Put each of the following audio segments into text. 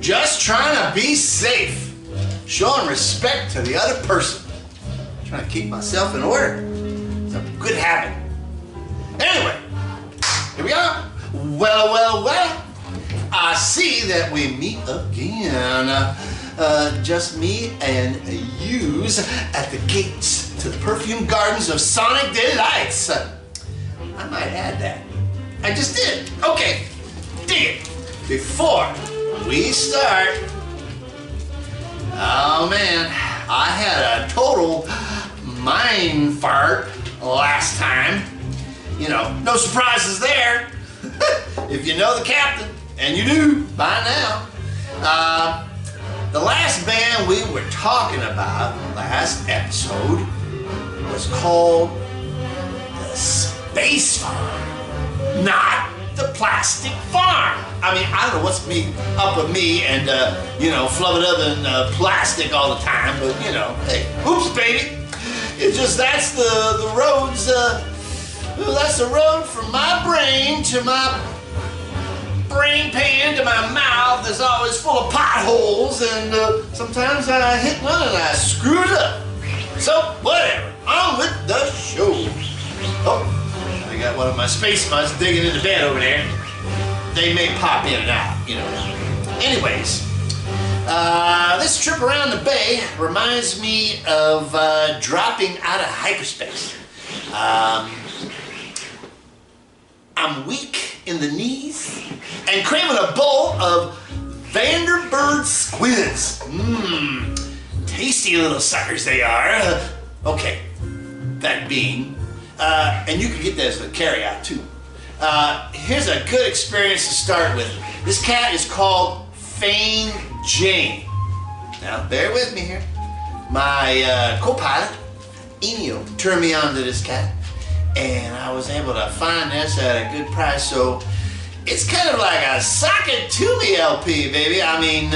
Just trying to be safe. Showing respect to the other person. Trying to keep myself in order. It's a good habit. Anyway, here we are. Well. I see that we meet again. Just me and yous at the gates to the Perfumed Gardens of Sonic Delights. I might add that. I just did. Okay, dig it. Before we start, oh man, I had a total mind fart last time. You know, no surprises there. If you know the captain, and you do by now. The last band we were talking about last episode was called the Space Farm, not the Plastic Farm. I mean, I don't know what's up with me and, you know, flubbing up in plastic all the time, but, you know, hey, oops, baby. It's just that's the roads, that's the road from my brain to my brain pan to my mouth is always full of potholes, and sometimes I hit one and I screw it up. So, whatever. On with the show. Oh, I got one of my space mutts digging into bed over there. They may pop in and out, you know. Anyways, this trip around the bay reminds me of dropping out of hyperspace. I'm weak in the knees and craving a bowl of Vanderbird squids. Tasty little suckers they are. Okay, that being, and you can get that as a carry out too. Here's a good experience to start with. This cat is called Fame Jane. Now, bear with me here. My co-pilot, Enio, turned me on to this cat. And I was able to find this at a good price, so it's kind of like a Sock It To Me LP, baby. I mean,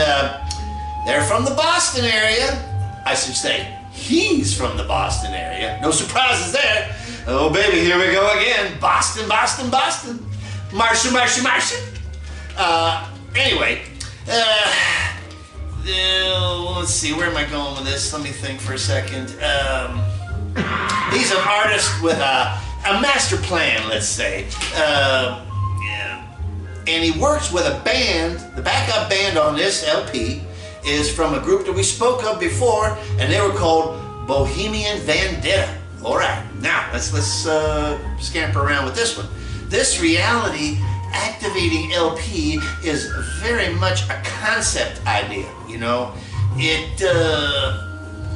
they're from the Boston area. I should say, he's from the Boston area. No surprises there. Oh, baby, here we go again. Boston. Martian. Anyway, let's see, where am I going with this? Let me think for a second. He's an artist with a master plan, let's say. Yeah. And he works with a band. The backup band on this LP is from a group that we spoke of before, and they were called Bohemian Vendetta. All right, now let's scamper around with this one. This reality activating LP is very much a concept idea, you know.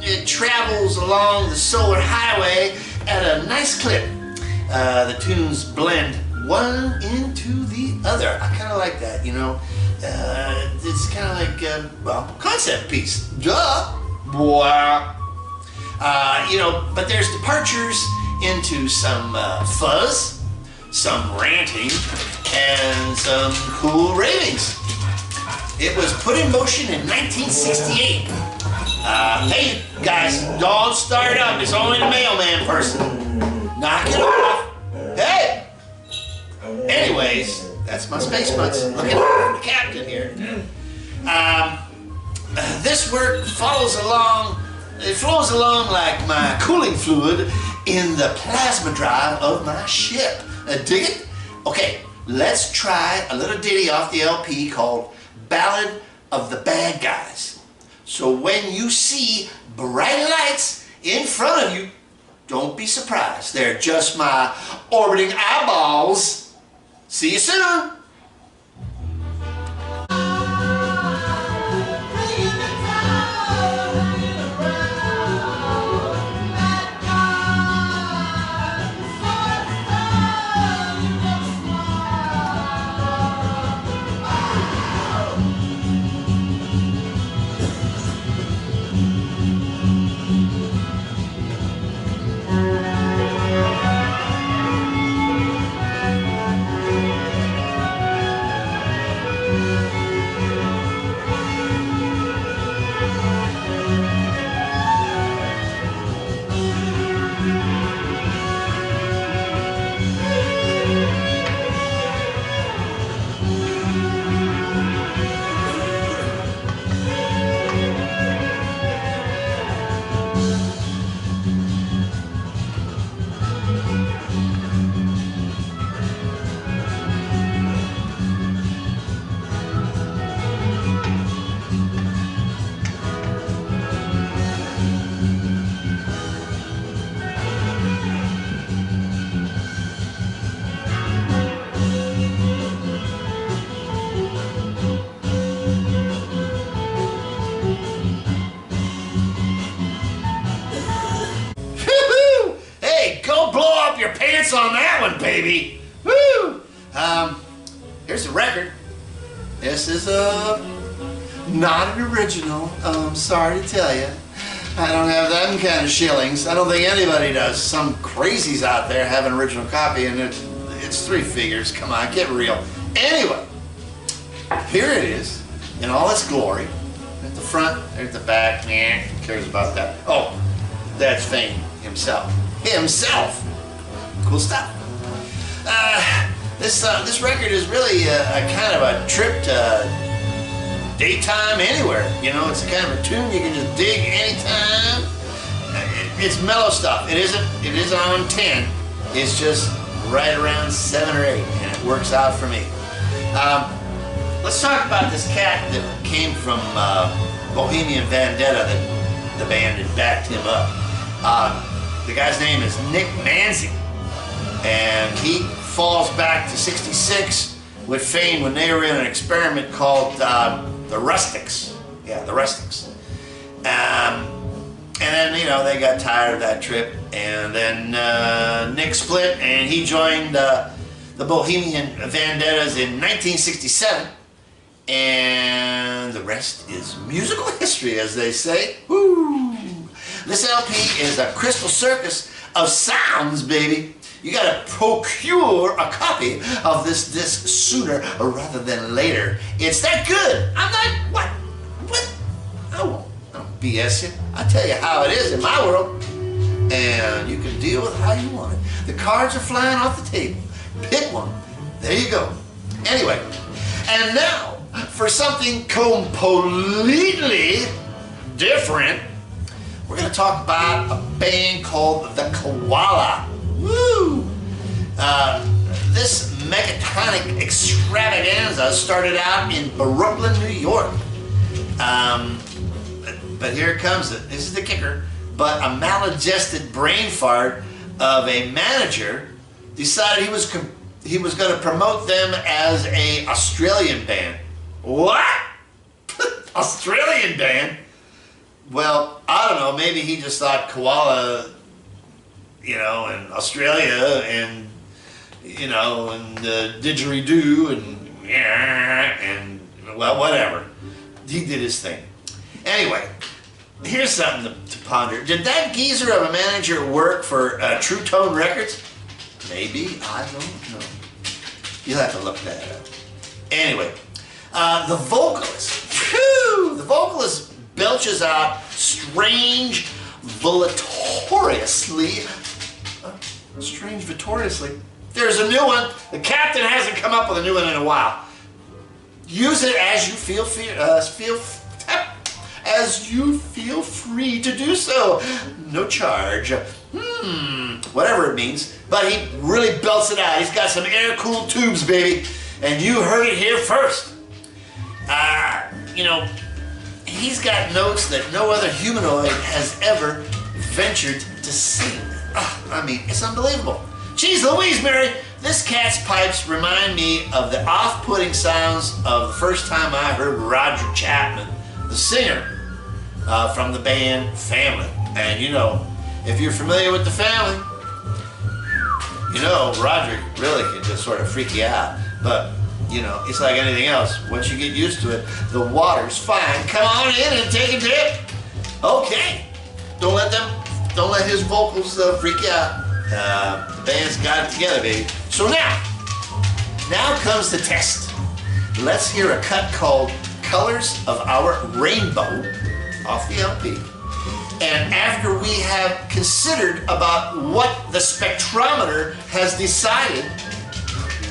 It travels along the solar highway at a nice clip. The tunes blend one into the other. I kind of like that, you know. It's kind of like, well, concept piece. Duh. Wow. You know, but there's departures into some fuzz, some ranting, and some cool ravings. It was put in motion in 1968. Hey, guys, don't start up. It's only the mailman person. Knock it off. Hey! Anyways, that's my space mutts. Look at the captain here. This work follows along. It flows along like my cooling fluid in the plasma drive of my ship. Dig it? Okay, let's try a little ditty off the LP called Ballad of the Bad Guys. So when you see bright lights in front of you, don't be surprised. They're just my orbiting eyeballs. See you soon. here's the record. This is not an original. I'm sorry to tell you. I don't have them kind of shillings. I don't think anybody does. Some crazies out there have an original copy, and it's 3 figures. Come on, get real. Anyway, here it is in all its glory. At the front, at the back. Nah, who cares about that? Oh, that's Fame himself. Himself. Cool stuff. This record is really a kind of a trip to daytime anywhere. You know, it's a kind of a tune you can just dig anytime. It's mellow stuff. It isn't on 10. It's just right around 7 or 8, and it works out for me. Let's talk about this cat that came from Bohemian Vendetta that the band had backed him up. The guy's name is Nick Manzi, and he falls back to '66 with Fame when they were in an experiment called the Rustics. Yeah, the Rustics. And then, you know, they got tired of that trip, and then Nick split, and he joined the Bohemian Vendettas in 1967, and the rest is musical history, as they say. Woo! This LP is a crystal circus of sounds, baby. You gotta procure a copy of this disc sooner rather than later. It's that good. I'm not, what? I won't BS you. I tell you how it is in my world, and you can deal with it how you want it. The cards are flying off the table. Pick one. There you go. Anyway, and now for something completely different, we're going to talk about a band called the Koala. Woo! This megatonic extravaganza started out in Brooklyn, New York. But here it comes. This is the kicker. But a maladjusted brain fart of a manager decided he was going to promote them as a Australian band. What? Australian band? Well, I don't know. Maybe he just thought Koala, you know, and Australia, and you know, and didgeridoo, and well, whatever. He did his thing. Anyway, here's something to ponder. Did that geezer of a manager work for True Tone Records? Maybe. I don't know. You'll have to look that up. Anyway, the vocalist belches out Strange victoriously. There's a new one. The captain hasn't come up with a new one in a while. Use it as you feel free to do so. No charge. Whatever it means. But he really belts it out. He's got some air-cooled tubes, baby. And you heard it here first. You know, he's got notes that no other humanoid has ever ventured to sing. I mean, it's unbelievable. Geez Louise, Mary, this cat's pipes remind me of the off-putting sounds of the first time I heard Roger Chapman, the singer, from the band Family. And you know, if you're familiar with the Family, you know Roger really can just sort of freak you out. But you know, it's like anything else. Once you get used to it, the water's fine. Come on in and take a dip. Okay. Don't let his vocals freak you out. The band's got it together, baby. So now comes the test. Let's hear a cut called Colors of Our Rainbow off the LP. And after we have considered about what the spectrometer has decided,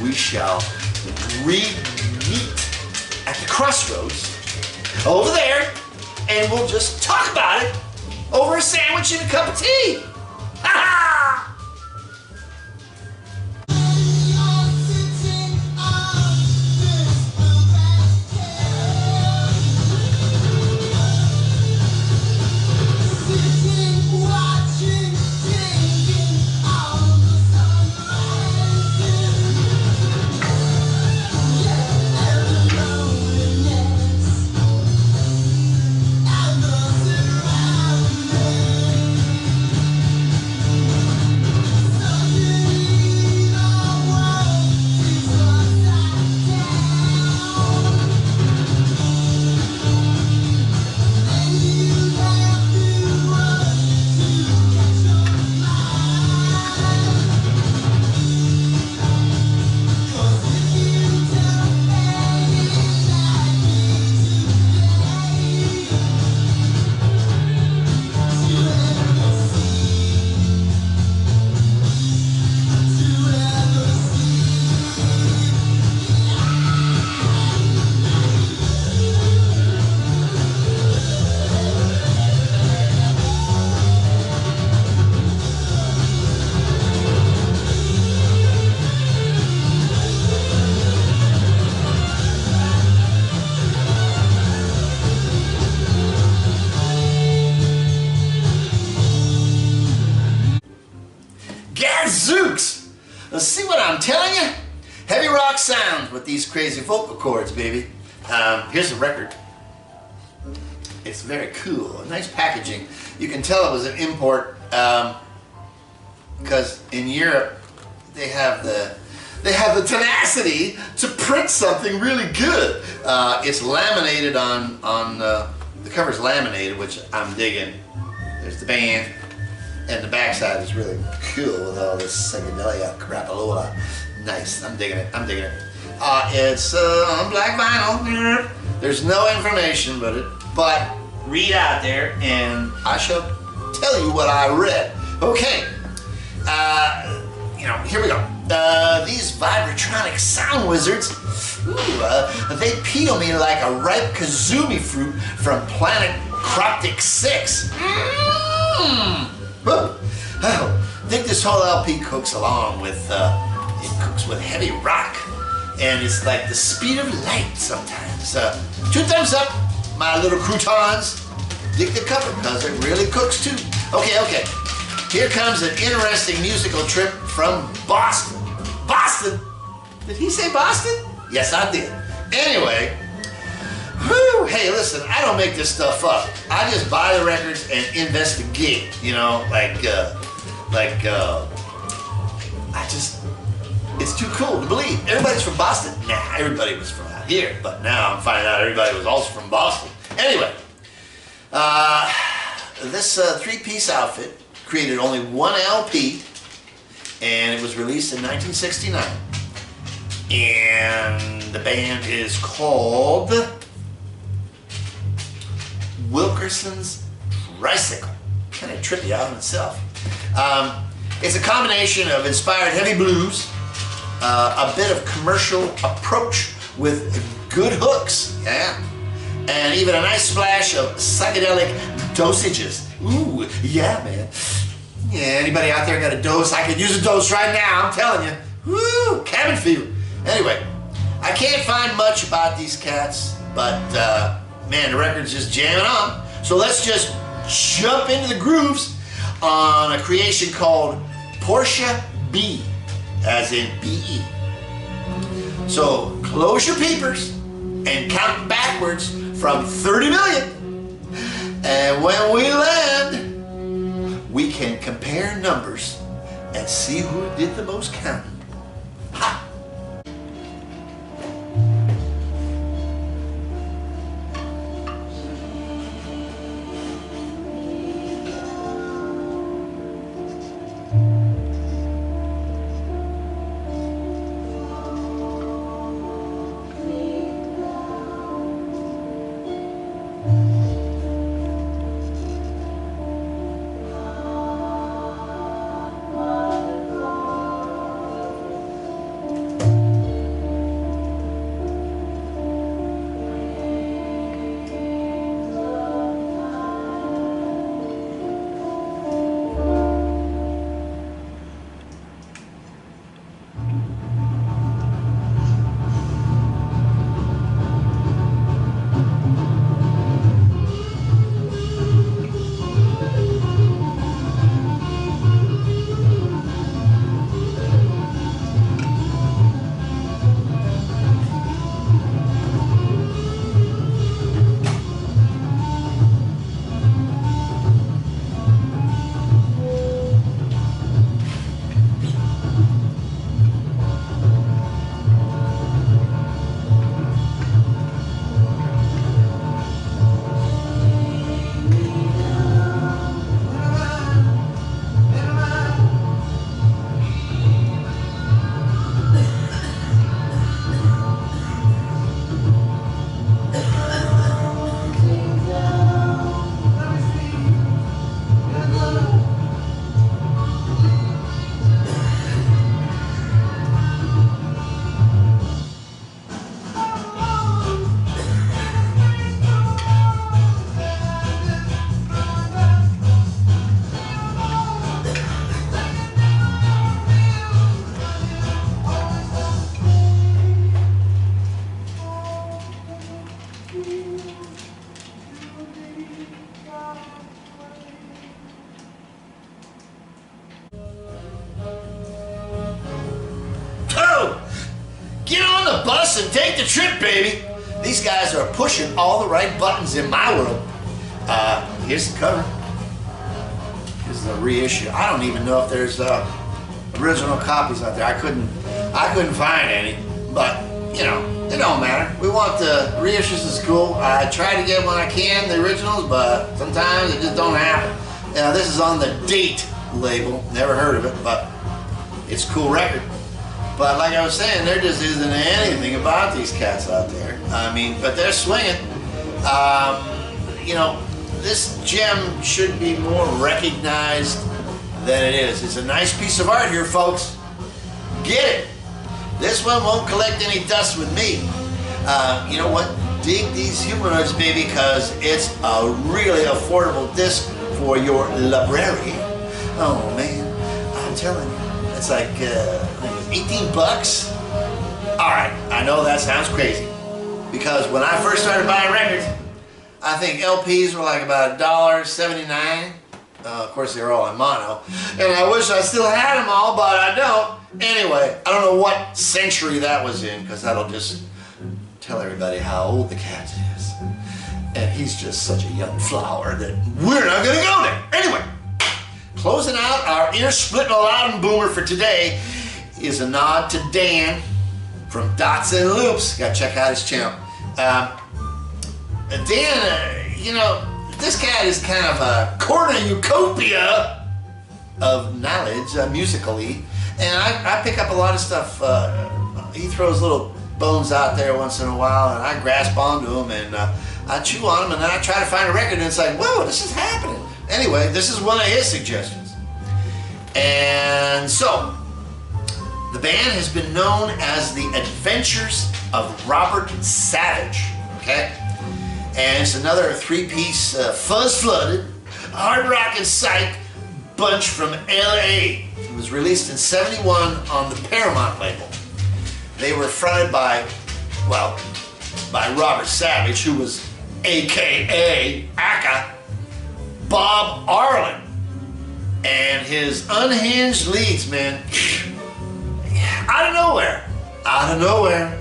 we shall meet at the crossroads over there, and we'll just talk about it over a sandwich and a cup of tea. Ha ha! these crazy vocal cords, baby. Here's the record. It's very cool, nice packaging. You can tell it was an import because in Europe they have the tenacity to print something really good. It's laminated on the cover's laminated, which I'm digging. There's the band, and the backside is really cool with all this psychedelia crapalola. Nice, I'm digging it. It's on black vinyl. There's no information but read out there, and I shall tell you what I read. Okay, here we go. These vibratronic sound wizards, they peel me like a ripe kazumi fruit from planet Croptic 6. Oh, I think this whole LP cooks along with, it cooks with heavy rock, and it's like the speed of light sometimes. 2 thumbs up, my little croutons. Dig the cover, because it really cooks too. Okay. Here comes an interesting musical trip from Boston. Boston? Did he say Boston? Yes, I did. Anyway, hey, listen, I don't make this stuff up. I just buy the records and investigate, it's too cool to believe. Everybody's from Boston. Nah, everybody was from out here, but now I'm finding out everybody was also from Boston. Anyway, this 3-piece outfit created only 1 LP, and it was released in 1969. And the band is called Wilkerson's Tricycle. Kind of trippy out in itself. It's a combination of inspired heavy blues, a bit of commercial approach with good hooks, and even a nice splash of psychedelic dosages. Ooh, yeah, man. Yeah, anybody out there got a dose? I could use a dose right now, I'm telling you. Woo, cabin fever. Anyway, I can't find much about these cats, but man, the record's just jamming on. So let's just jump into the grooves on a creation called Portia B, as in B-E. So close your peepers and count backwards from 30 million. And when we land, we can compare numbers and see who did the most counting. Ha! to take the trip, baby. These guys are pushing all the right buttons in my world. Here's the cover. Here's the reissue. I don't even know if there's original copies out there. I couldn't find any, but you know, it don't matter. We want the reissues is cool. I try to get when I can the originals, but sometimes it just don't happen. Now this is on the Date label. Never heard of it, but it's a cool record. But like I was saying, there just isn't anything about these cats out there. I mean, but they're swinging. You know, this gem should be more recognized than it is. It's a nice piece of art here, folks. Get it. This one won't collect any dust with me. You know what? Dig these humanoids, baby, because it's a really affordable disc for your library. Oh man, I'm telling you, it's like 18 bucks. All right, I know that sounds crazy, because when I first started buying records, I think LPs were like about $1.79. Of course, they were all in mono, and I wish I still had them all, but I don't. Anyway, I don't know what century that was in, because that'll just tell everybody how old the cat is. And he's just such a young flower that we're not gonna go there. Anyway, closing out our ear splitting album boomer for today is a nod to Dan from Dots and Loops. Gotta check out his channel. Dan, you know, this cat is kind of a cornucopia of knowledge musically, and I pick up a lot of stuff. He throws little bones out there once in a while, and I grasp onto them, and I chew on them, and then I try to find a record, and it's like, whoa, this is happening. Anyway, this is one of his suggestions. And so, the band has been known as the Adventures of Robert Savage, okay? And it's another three-piece, fuzz-flooded, hard-rock and psych bunch from LA. It was released in '71 on the Paramount label. They were fronted by, well, by Robert Savage, who was AKA Aka, Bob Arlen, and his unhinged leads, man. Out of nowhere, out of nowhere,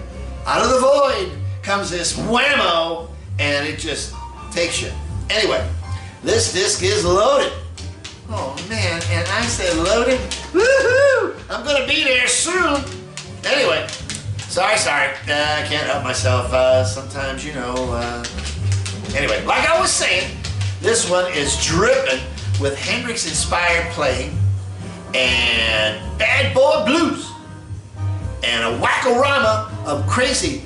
out of the void comes this whammo, and it just takes you. Anyway, this disc is loaded. Oh man, and I said loaded. Woohoo! I'm gonna be there soon. Anyway, sorry. I can't help myself. Sometimes, you know. Anyway, like I was saying, this one is dripping with Hendrix-inspired playing and bad boy blues and a whack-a-rama of crazy,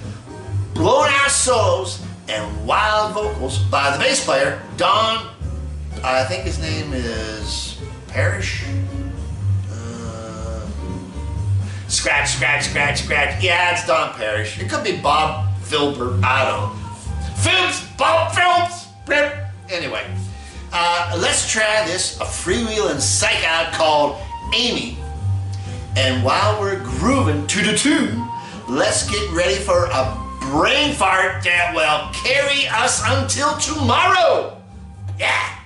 blown-out solos and wild vocals by the bass player, Don, I think his name is Parrish. Scratch. Yeah, it's Don Parrish. It could be Bob Filbert. I don't know. Bob Films. Anyway, let's try this, a freewheeling psych out called Amy. And while we're grooving to the tune, let's get ready for a brain fart that will carry us until tomorrow. Yeah.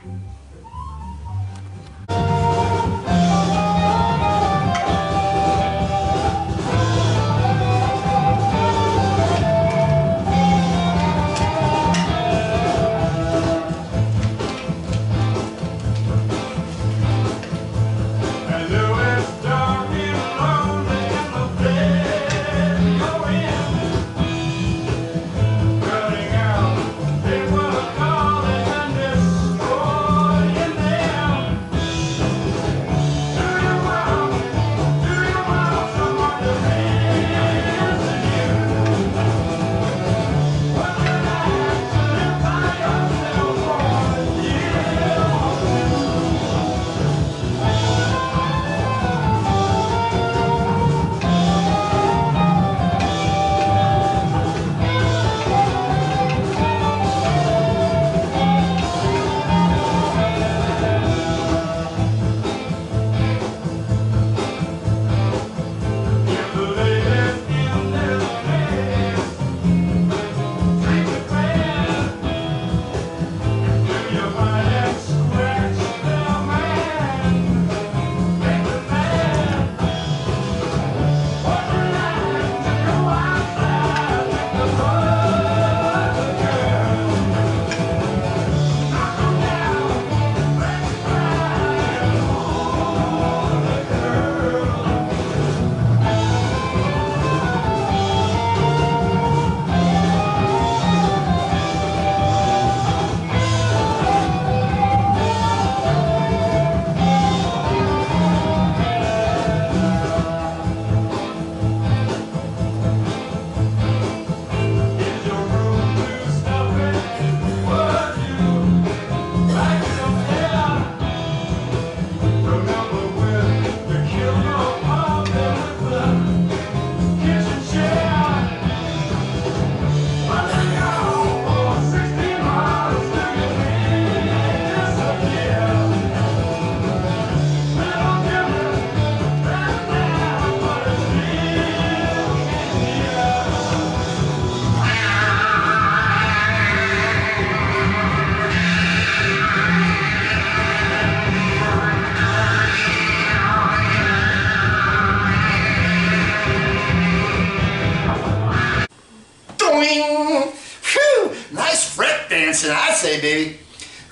Running out, they were calling and destroying. swing. Whew, nice fret dancing, I'd say, baby.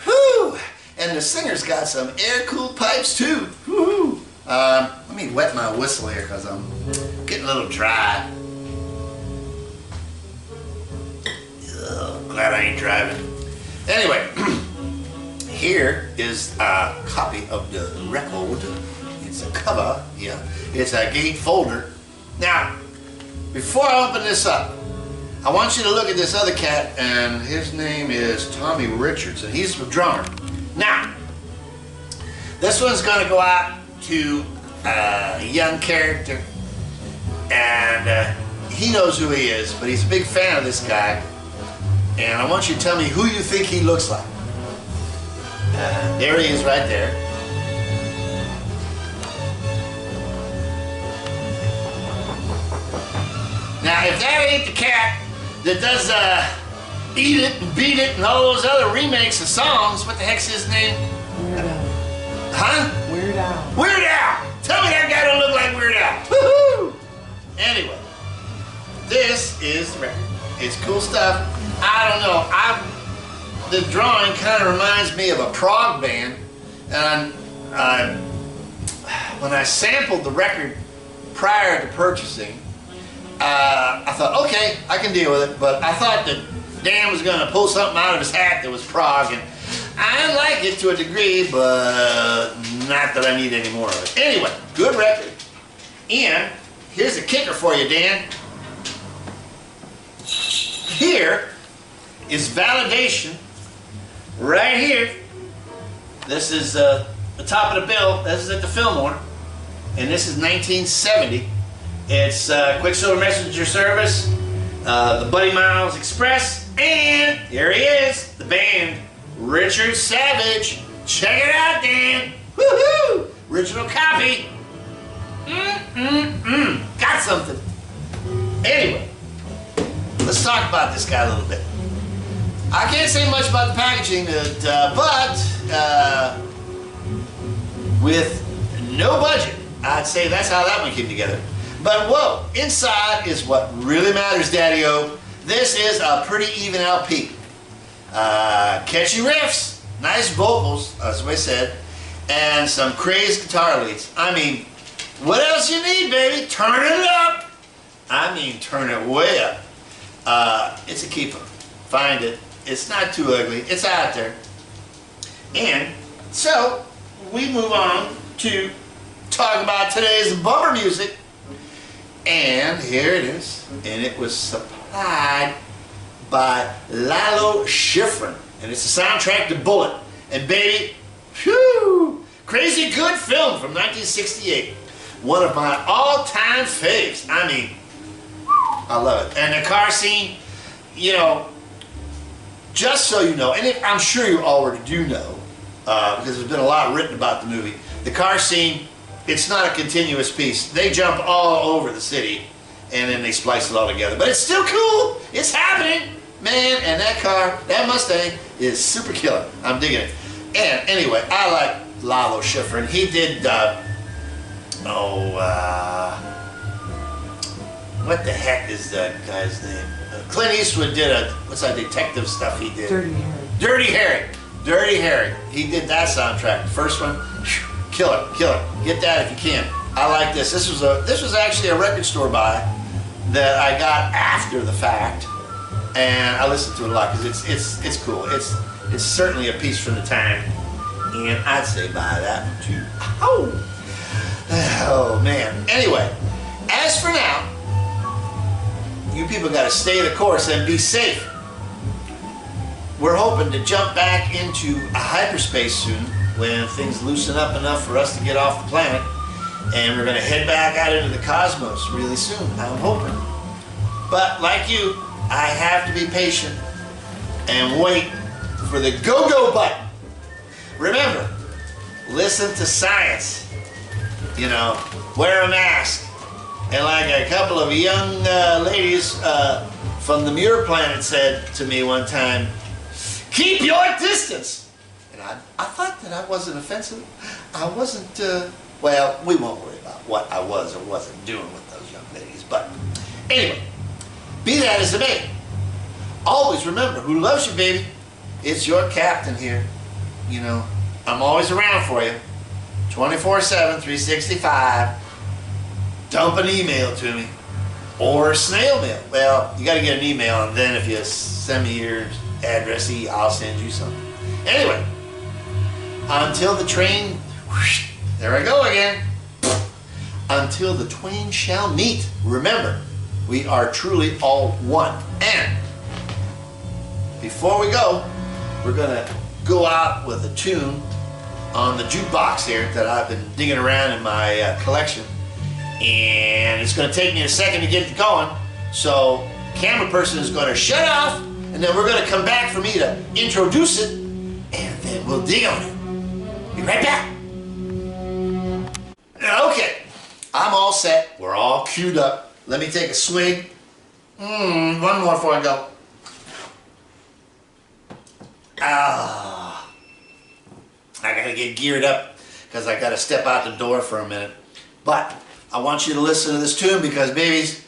Whew, and the singer's got some air-cooled pipes too. Whew. Let me wet my whistle here because I'm getting a little dry. Ugh, glad I ain't driving. Anyway, here is a copy of the record. It's a cover, yeah. It's a gate folder. Now, before I open this up, I want you to look at this other cat, and his name is Tommy Richards, and he's the drummer. Now, this one's gonna go out to a young character, and he knows who he is, but he's a big fan of this guy, and I want you to tell me who you think he looks like. There he is right there. Now, if that ain't the cat that does Eat It and Beat It and all those other remakes of songs, what the heck's his name? Weird Al. Huh? Weird Al. Weird Al! Tell me that guy don't look like Weird Al. Woohoo! Anyway, this is the record. It's cool stuff. I don't know. The drawing kind of reminds me of a prog band, and when I sampled the record prior to purchasing, I thought, okay, I can deal with it, but I thought that Dan was going to pull something out of his hat that was prog, and I like it to a degree, but not that I need any more of it. Anyway, good record. And here's a kicker for you, Dan. Here is validation right here. This is the top of the bill. This is at the Fillmore, and this is 1970. It's Quicksilver Messenger Service, the Buddy Miles Express, and here he is, the band, Richard Savage. Check it out, Dan. Woohoo! Original copy. Got something. Anyway, let's talk about this guy a little bit. I can't say much about the packaging, but with no budget, I'd say that's how that one came together. But whoa, inside is what really matters, Daddy-O. This is a pretty even LP. Catchy riffs, nice vocals, as I said, and some crazy guitar leads. I mean, what else you need, baby? Turn it up. I mean, turn it way up. It's a keeper. Find it. It's not too ugly. It's out there. And so we move on to talk about today's bummer music. And here it is. And it was supplied by Lalo Schifrin. And it's the soundtrack to Bullet. And baby, whew, crazy good film from 1968. One of my all-time faves. I mean, I love it. And the car scene, you know, just so you know, and I'm sure you already do know, because there's been a lot written about the movie, the car scene, it's not a continuous piece. They jump all over the city, and then they splice it all together. But it's still cool. It's happening, man. And that car, that Mustang, is super killer. I'm digging it. And anyway, I like Lalo Schifrin. He did, what the heck is that guy's name? Clint Eastwood did what's that detective stuff he did? Dirty Harry. Dirty Harry. Dirty Harry. He did that soundtrack. The first one, killer, killer. Get that if you can. I like this. This was actually a record store buy that I got after the fact, and I listened to it a lot because it's cool. It's certainly a piece from the time, and I'd say buy that one too. Oh man. Anyway, as for now, you people got to stay the course and be safe. We're hoping to jump back into a hyperspace soon when things loosen up enough for us to get off the planet, and we're going to head back out into the cosmos really soon, I'm hoping. But like you, I have to be patient and wait for the go-go button. Remember, listen to science. You know, wear a mask. And like a couple of young ladies from the Muir Planet said to me one time, keep your distance. And I thought that I wasn't offensive. I wasn't, well, we won't worry about what I was or wasn't doing with those young ladies. But anyway, be that as it may, always remember who loves you, baby. It's your captain here. You know, I'm always around for you. 24/7, 365. Dump an email to me. Or snail mail. Well, you got to get an email, and then if you send me your address, I'll send you something. Anyway, until the train, whoosh, there I go again. Until the twain shall meet. Remember, we are truly all one. And before we go, we're gonna go out with a tune on the jukebox here that I've been digging around in my collection. And it's going to take me a second to get it going, so camera person is going to shut off, and then we're going to come back for me to introduce it, and then we'll dig on it. Be right back. Okay, I'm all set. We're all queued up. Let me take a swig. One more before I go. I gotta get geared up because I gotta step out the door for a minute. But I want you to listen to this tune because, babies,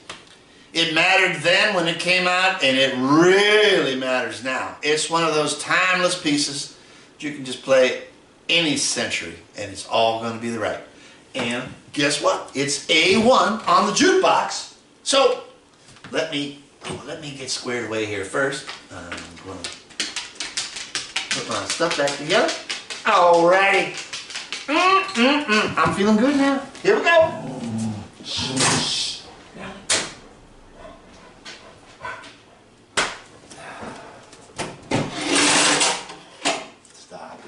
it mattered then when it came out, and it really matters now. It's one of those timeless pieces that you can just play any century, and it's all going to be the right. And guess what? It's A1 on the jukebox. So let me get squared away here first. I'm going to put my stuff back together. Alrighty. I'm feeling good now. Here we go. Stop.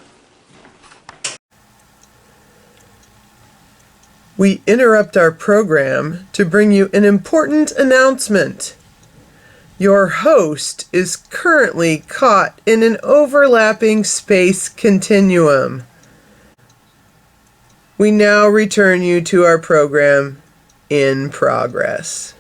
We interrupt our program to bring you an important announcement. Your host is currently caught in an overlapping space continuum. We now return you to our program in progress.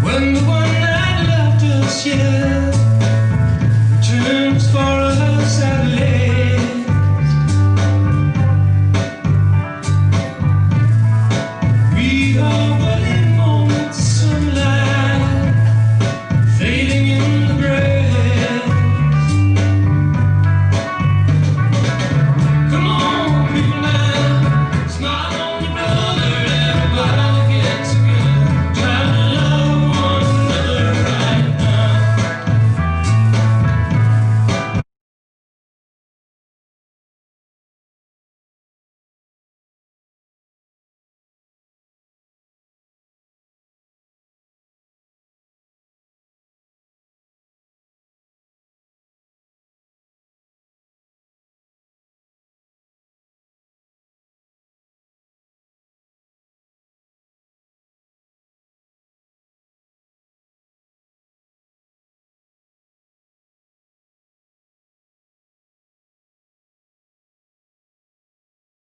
When the one